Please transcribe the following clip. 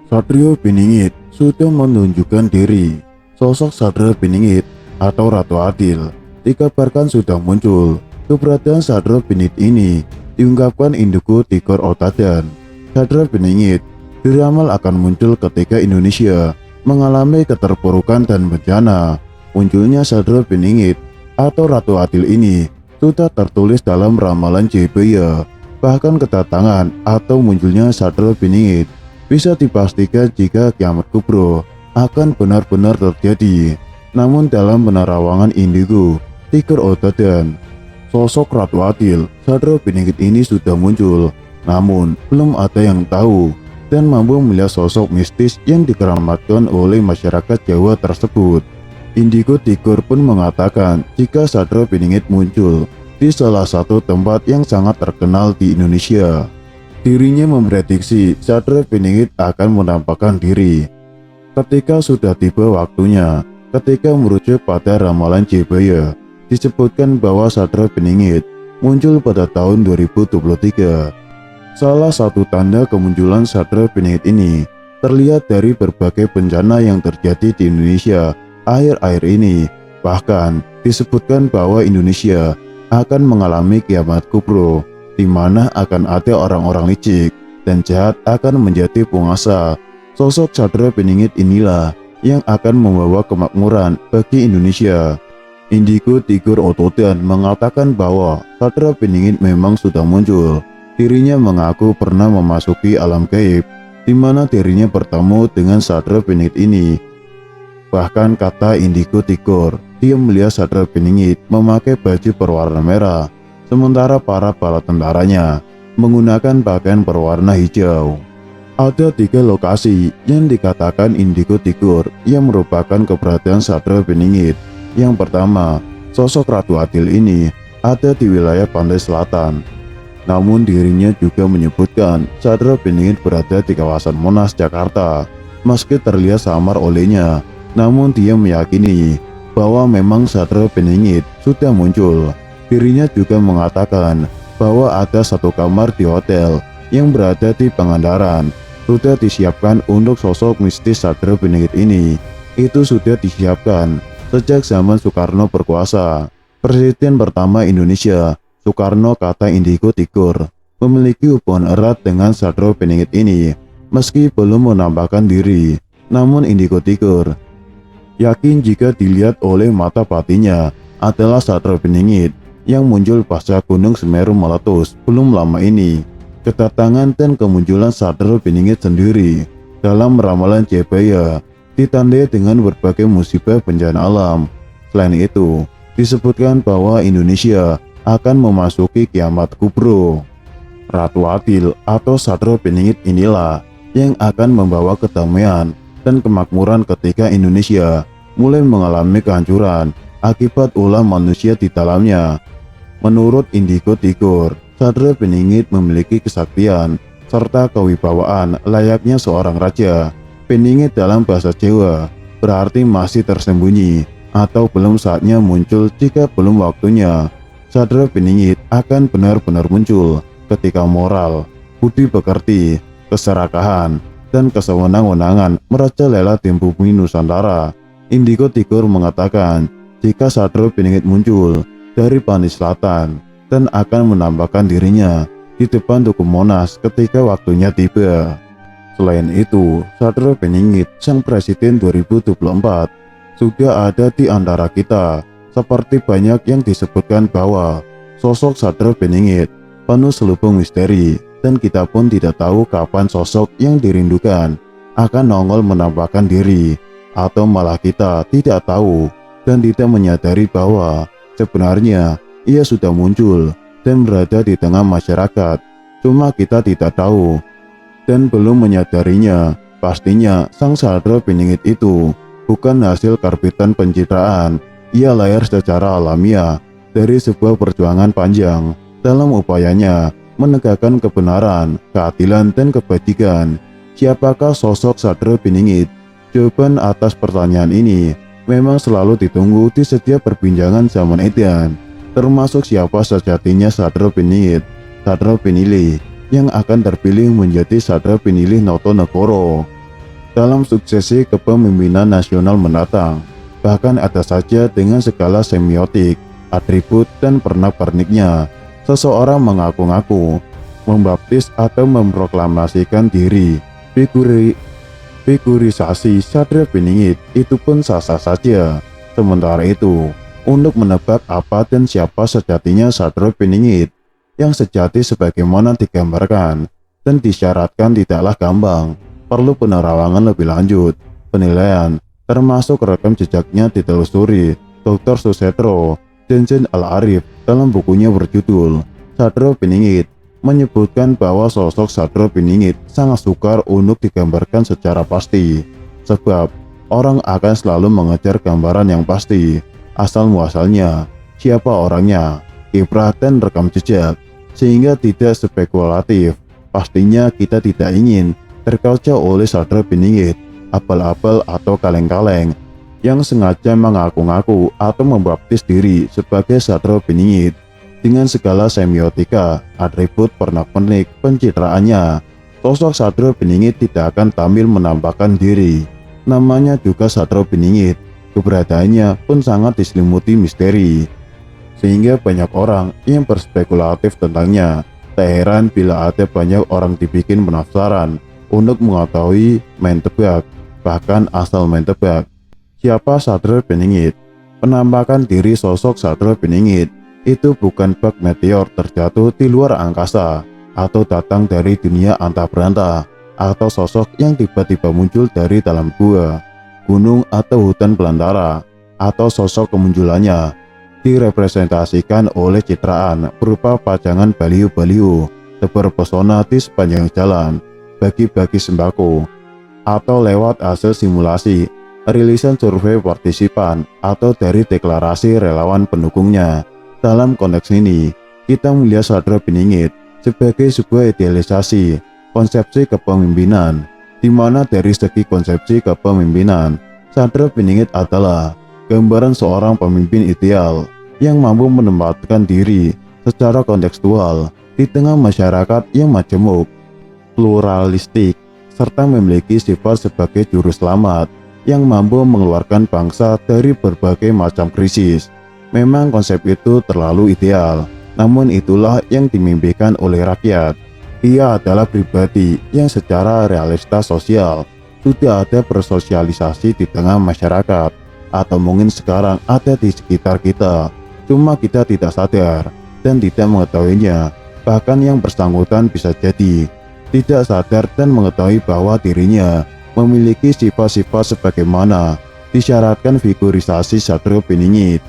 Satrio Piningit sudah menunjukkan diri. Sosok Satrio Piningit atau Ratu Adil dikabarkan sudah muncul. Keberadaan Satrio Piningit ini diungkapkan Indigo Tigor Otadan. Satrio Piningit diramal akan muncul ketika Indonesia mengalami keterpurukan dan bencana. Munculnya Satrio Piningit atau Ratu Adil ini sudah tertulis dalam ramalan JBY. Bahkan kedatangan atau munculnya Satrio Piningit bisa dipastikan jika kiamat kubro akan benar-benar terjadi. Namun dalam penerawangan Indigo Tigor Otadan, sosok Ratu Adil Satrio Piningit ini sudah muncul. Namun belum ada yang tahu dan mampu melihat sosok mistis yang dikeramatkan oleh masyarakat Jawa tersebut. Indigo Tigor pun mengatakan jika Satrio Piningit muncul di salah satu tempat yang sangat terkenal di Indonesia. Dirinya memprediksi Satrio Piningit akan menampakkan diri ketika sudah tiba waktunya. Ketika merujuk pada ramalan JBY, disebutkan bahwa Satrio Piningit muncul pada tahun 2023. Salah satu tanda kemunculan Satrio Piningit ini terlihat dari berbagai bencana yang terjadi di Indonesia akhir-akhir ini. Bahkan disebutkan bahwa Indonesia akan mengalami kiamat kubro, di mana akan ada orang-orang licik dan jahat akan menjadi penguasa. Sosok Satrio Piningit inilah yang akan membawa kemakmuran bagi Indonesia. Indigo Tigor Otadan mengatakan bahwa Satrio Piningit memang sudah muncul. Dirinya mengaku pernah memasuki alam gaib, di mana dirinya bertemu dengan Satrio Piningit ini. Bahkan kata Indigo Tigor, dia melihat Satrio Piningit memakai baju berwarna merah, sementara para bala tentaranya menggunakan pakaian berwarna hijau. Ada 3 lokasi yang dikatakan Indigo Tigor yang merupakan keberadaan Satrio Piningit. Yang pertama, sosok Ratu Adil ini ada di wilayah pantai selatan. Namun dirinya juga menyebutkan Satrio Piningit berada di kawasan Monas, Jakarta. Meski terlihat samar olehnya, namun dia meyakini bahwa memang Satrio Piningit sudah muncul. Dirinya juga mengatakan bahwa ada satu kamar di hotel yang berada di Pangandaran sudah disiapkan untuk sosok mistis Satrio Piningit ini. Itu sudah disiapkan sejak zaman Soekarno berkuasa. Presiden pertama Indonesia, Soekarno, kata Indigo Tigor, memiliki hubungan erat dengan Satrio Piningit ini. Meski belum menampakkan diri, namun Indigo Tigor yakin jika dilihat oleh mata batinnya adalah Satrio Piningit yang muncul pasca Gunung Semeru meletus belum lama ini. Kedatangan dan kemunculan Satrio Piningit sendiri dalam ramalan JBY ditandai dengan berbagai musibah bencana alam. Selain itu, disebutkan bahwa Indonesia akan memasuki kiamat kubro. Ratu Adil atau Satrio Piningit inilah yang akan membawa kedamaian dan kemakmuran ketika Indonesia mulai mengalami kehancuran akibat ulah manusia di dalamnya. Menurut Indigo Tigor, Satrio Piningit memiliki kesaktian serta kewibawaan layaknya seorang raja. Piningit dalam bahasa Jawa berarti masih tersembunyi atau belum saatnya muncul. Jika belum waktunya, Satrio Piningit akan benar-benar muncul ketika moral, budi pekerti, keserakahan, dan kesewenang-wenangan merajalela di bumi Nusantara. Indigo Tigor mengatakan jika Satrio Piningit muncul dari pantai selatan dan akan menampakkan dirinya di depan Tugu Monas ketika waktunya tiba. Selain itu, Satrio Piningit, sang presiden 2024, sudah ada di antara kita. Seperti banyak yang disebutkan bahwa sosok Satrio Piningit penuh selubung misteri, dan kita pun tidak tahu kapan sosok yang dirindukan akan nongol menampakkan diri, atau malah kita tidak tahu dan tidak menyadari bahwa sebenarnya ia sudah muncul dan berada di tengah masyarakat. Cuma kita tidak tahu dan belum menyadarinya. Pastinya sang Satrio Piningit itu bukan hasil karbitan pencitraan. Ia lahir secara alamiah dari sebuah perjuangan panjang dalam upayanya menegakkan kebenaran, keadilan, dan kebajikan. Siapakah sosok Satrio Piningit? Jawaban atas pertanyaan ini memang selalu ditunggu di setiap perbincangan zaman edan, termasuk siapa sejatinya Satrio Piningit, Satrio Pinilih yang akan terpilih menjadi Satrio Pinilih Notonegoro. dalam suksesi kepemimpinan nasional mendatang. Bahkan ada saja dengan segala semiotik, atribut, dan pernak-perniknya, seseorang mengaku-ngaku, membaptis atau memproklamasikan diri. Figurisasi Satria Piningit itu pun sah-sah saja. Sementara itu, untuk menebak apa dan siapa sejatinya Satria Piningit yang sejati sebagaimana digambarkan dan disyaratkan tidaklah gampang, perlu penerawangan lebih lanjut. Penilaian, termasuk rekam jejaknya ditelusuri Dr. Susetro Jenjen Al-Arif dalam bukunya berjudul Satria Piningit, menyebutkan bahwa sosok Satria Piningit sangat sukar untuk digambarkan secara pasti, sebab orang akan selalu mengejar gambaran yang pasti, asal-muasalnya, siapa orangnya, kiprah dan rekam jejak, sehingga tidak spekulatif. Pastinya kita tidak ingin terkaca oleh Satria Piningit, abal-abal atau kaleng-kaleng, yang sengaja mengaku-ngaku atau membaptis diri sebagai Satria Piningit. Dengan segala semiotika, atribut pernak-pernik pencitraannya, sosok Satria Piningit tidak akan tampil menampakkan diri. Namanya juga Satria Piningit, keberadaannya pun sangat diselimuti misteri, sehingga banyak orang yang berspekulatif tentangnya. Tak heran bila ada banyak orang dibikin penasaran untuk mengetahui main tebak, bahkan asal main tebak. Siapa Satria Piningit? Penampakan diri sosok Satria Piningit itu bukan bak meteor terjatuh di luar angkasa, atau datang dari dunia antah berantah, atau sosok yang tiba-tiba muncul dari dalam gua, gunung atau hutan belantara, atau sosok kemunculannya direpresentasikan oleh citraan berupa pajangan baliho-baliho tebar pesona di sepanjang jalan, bagi-bagi sembako, atau lewat hasil simulasi, rilisan survei partisipan, atau dari deklarasi relawan pendukungnya. Dalam konteks ini, kita melihat Satria Piningit sebagai sebuah idealisasi konsepsi kepemimpinan, di mana dari segi konsepsi kepemimpinan, Satria Piningit adalah gambaran seorang pemimpin ideal yang mampu menempatkan diri secara kontekstual di tengah masyarakat yang majemuk, pluralistik, serta memiliki sifat sebagai juru selamat yang mampu mengeluarkan bangsa dari berbagai macam krisis. Memang konsep itu terlalu ideal, namun itulah yang dimimpikan oleh rakyat. Ia adalah pribadi yang secara realitas sosial sudah ada bersosialisasi di tengah masyarakat, atau mungkin sekarang ada di sekitar kita, cuma kita tidak sadar dan tidak mengetahuinya. Bahkan yang bersangkutan bisa jadi tidak sadar dan mengetahui bahwa dirinya memiliki sifat-sifat sebagaimana disyaratkan figurisasi Satria Piningit.